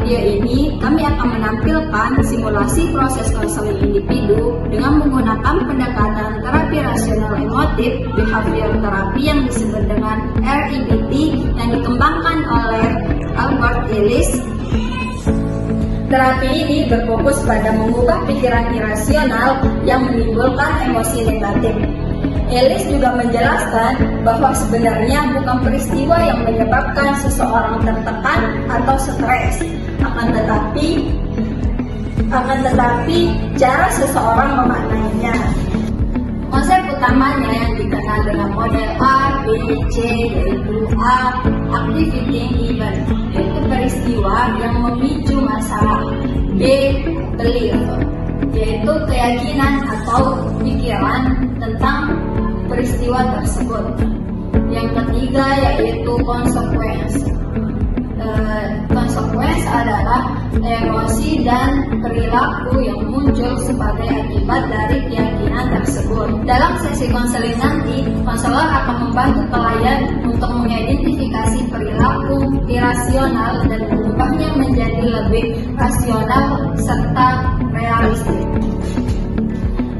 video ini, kami akan menampilkan simulasi proses konseling individu dengan menggunakan pendekatan terapi rasional emotif behavior terapi yang disebut dengan REBT yang dikembangkan oleh Albert Ellis. Terapi ini berfokus pada mengubah pikiran irasional yang menimbulkan emosi negatif. Ellis juga menjelaskan bahwa sebenarnya bukan peristiwa yang menyebabkan seseorang tertekan atau stres, akan tetapi cara seseorang memaknainya. Konsep utamanya yang dikenal dengan model A, B, C, yaitu A, activating event, yaitu peristiwa yang memicu masalah. B, belief, yaitu keyakinan atau pikiran tentang peristiwa tersebut. Yang ketiga yaitu consequence. Consequence adalah emosi dan perilaku yang muncul sebagai akibat dari keyakinan tersebut. Dalam sesi konseling nanti, konselor akan membantu klien untuk mengidentifikasi perilaku irasional dan mengubahnya menjadi lebih rasional serta realistis.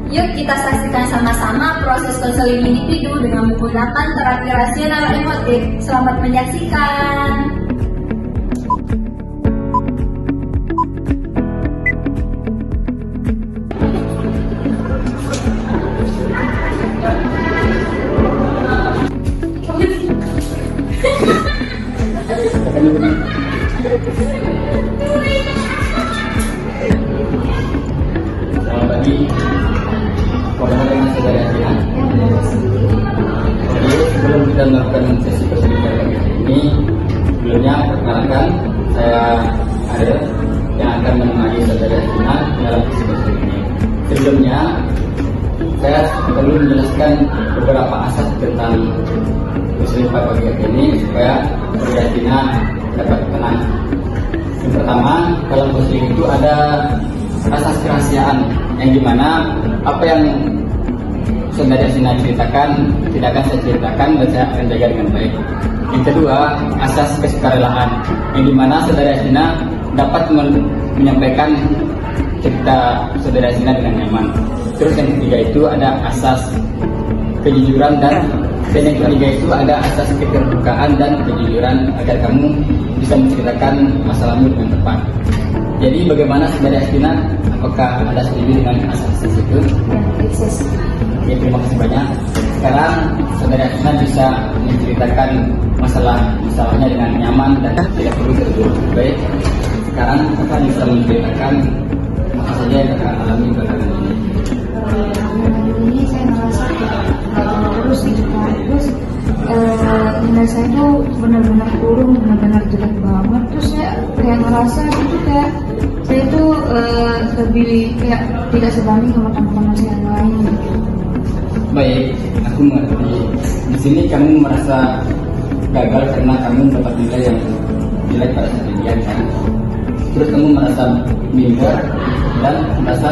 Yuk kita saksikan sama-sama proses konseling individu dengan menggunakan terapi rasional emotif. Selamat menyaksikan. Selamat pagi. Bagaimana dengan saudara Tina? Oke, sebelum kita melakukan sesi konseling ini, sebelumnya perkenalkan saya Ariel yang akan menemani saudara Tina dalam sesi konseling ini. Sebelumnya, saya perlu menjelaskan beberapa asas tentang konseling pagi ini supaya saudara Tina dapat tenang. Yang pertama, dalam konseling itu ada asas kerahasiaan yang dimana apa yang saudara Sina ceritakan tidak akan saya ceritakan dan saya akan jaga dengan baik. Yang kedua, asas kesukarelaan yang dimana saudara Sina dapat menyampaikan cerita saudara Sina dengan nyaman. Terus yang ketiga itu ada asas kejujuran dan yang ketiga itu ada asas keterbukaan dan kejujuran agar kamu bisa menceritakan masalahmu dengan tepat. Jadi bagaimana saudara Astina? Apakah Anda setuju dengan asas itu? Ya, terima kasih banyak. Sekarang saudara Astina bisa menceritakan masalahnya dengan nyaman dan tidak perlu terburu-buru. Baik. Sekarang kita bisa menceritakan apa saja yang akan alami belakangan ini. Ini saya merasa terus gitu kan. Terus nilai saya tuh benar-benar kurung, benar-benar jelek banget. Terus saya kayak ngerasa gitu kayak saya itu lebih kayak tidak sebanding sama teman-teman saya yang lain gitu. Baik, aku mengerti. Di sini kamu merasa gagal karena kamu mendapat nilai yang jelek pada saat ujian kan? Terus kamu merasa minder dan merasa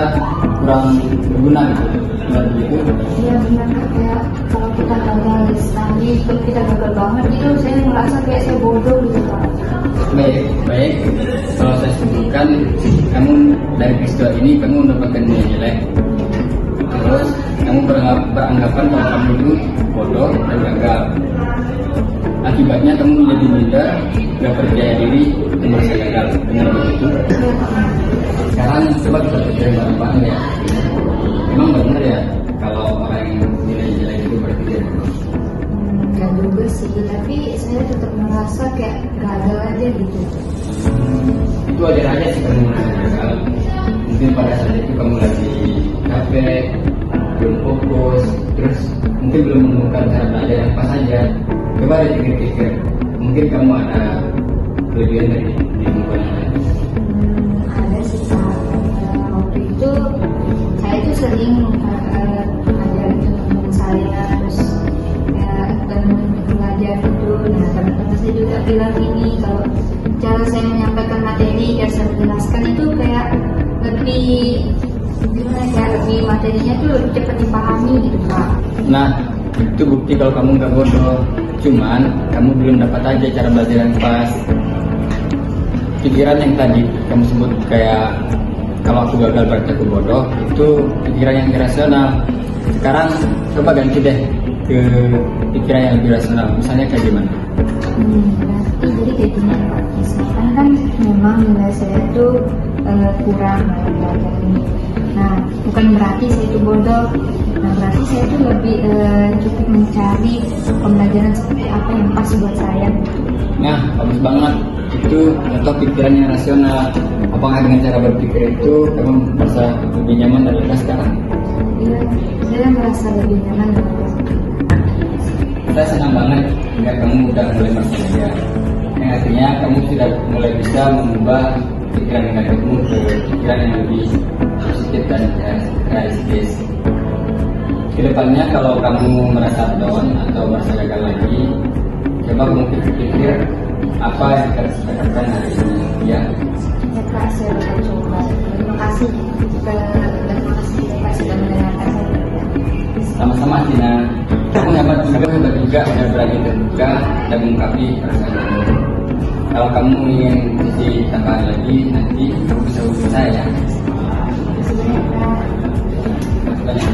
kurang berguna gitu. Benar begitu? Iya benar, kayak kalau kita gagal lagi, kita gagal banget gitu, saya merasa kayak saya bodoh gitu Pak. Baik. Kalau saya sebutkan, kamu dari peristiwa ini kamu mendapatkan nilai jelek. Terus kamu beranggapan bahwa kamu itu bodoh dan gagal. Akibatnya kamu menjadi minder, gak percaya diri, dan merasa gagal. Benar begitu? Sekarang coba kita percaya bareng-bareng ya. Memang benar ya kalau orang yang nilai jelek itu berarti dia bodoh. Enggak juga sih, tapi saya tetap merasa kayak gagal aja gitu. Itu wajar aja sih kamu merasa gagal. Mungkin pada saat itu kamu lagi capek, belum fokus, terus mungkin belum menemukan cara belajar yang pas saja. Coba dipikir-pikir, mungkin kamu ada kelebihan dari lingkungan yang lain. Ada sih Pak. Waktu itu saya itu sering ngajarin teman-teman saya, terus belajar gitu. Nah teman-teman saya juga bilang ini kalau cara saya menyampaikan materi, cara saya menjelaskan itu kayak lebih gimana, kayak lebih materinya tuh lebih cepat dipahami gitu Pak. Nah, itu bukti kalau kamu nggak bodoh. Cuman kamu belum dapat aja cara belajar yang pas. pikiran yang tadi kamu sebut kayak kalau aku gagal berarti aku bodoh, itu pikiran yang irasional. Sekarang coba ganti deh ke pikiran yang lebih rasional. Misalnya kayak gimana? Berarti jadi kayak gini Pak. Misalkan kan memang nilai saya itu kurang dalam belajar ini. Nah, bukan berarti saya itu bodoh. Nah, berarti saya itu lebih cukup mencari pembelajaran seperti apa yang pas buat saya. Nah, bagus banget. Itu contoh pikiran yang rasional. Apakah dengan cara berpikir itu kamu merasa lebih nyaman dan lega sekarang? Iya, saya merasa lebih nyaman dan lega. Saya senang banget jika kamu udah mulai merasa lega. Yang artinya kamu sudah mulai bisa mengubah pikiran negatifmu ke pikiran yang lebih positif dan realistis. Kedepannya kalau kamu merasa down atau merasa gagal lagi, coba kamu pikir apa yang harus kita lakukan hari ini, ya. Ya Kak, saya akan coba. Terima kasih. Terima kasih Pak sudah mendengarkan saya. Sama-sama Tina. Kamu hebat juga dan berani terbuka dan mengungkapi perasaan kamu. Kalau kamu ingin sesi tambahan lagi, nanti kamu bisa hubungi saya. Terima kasih banyak Kak. Terima kasih banyak.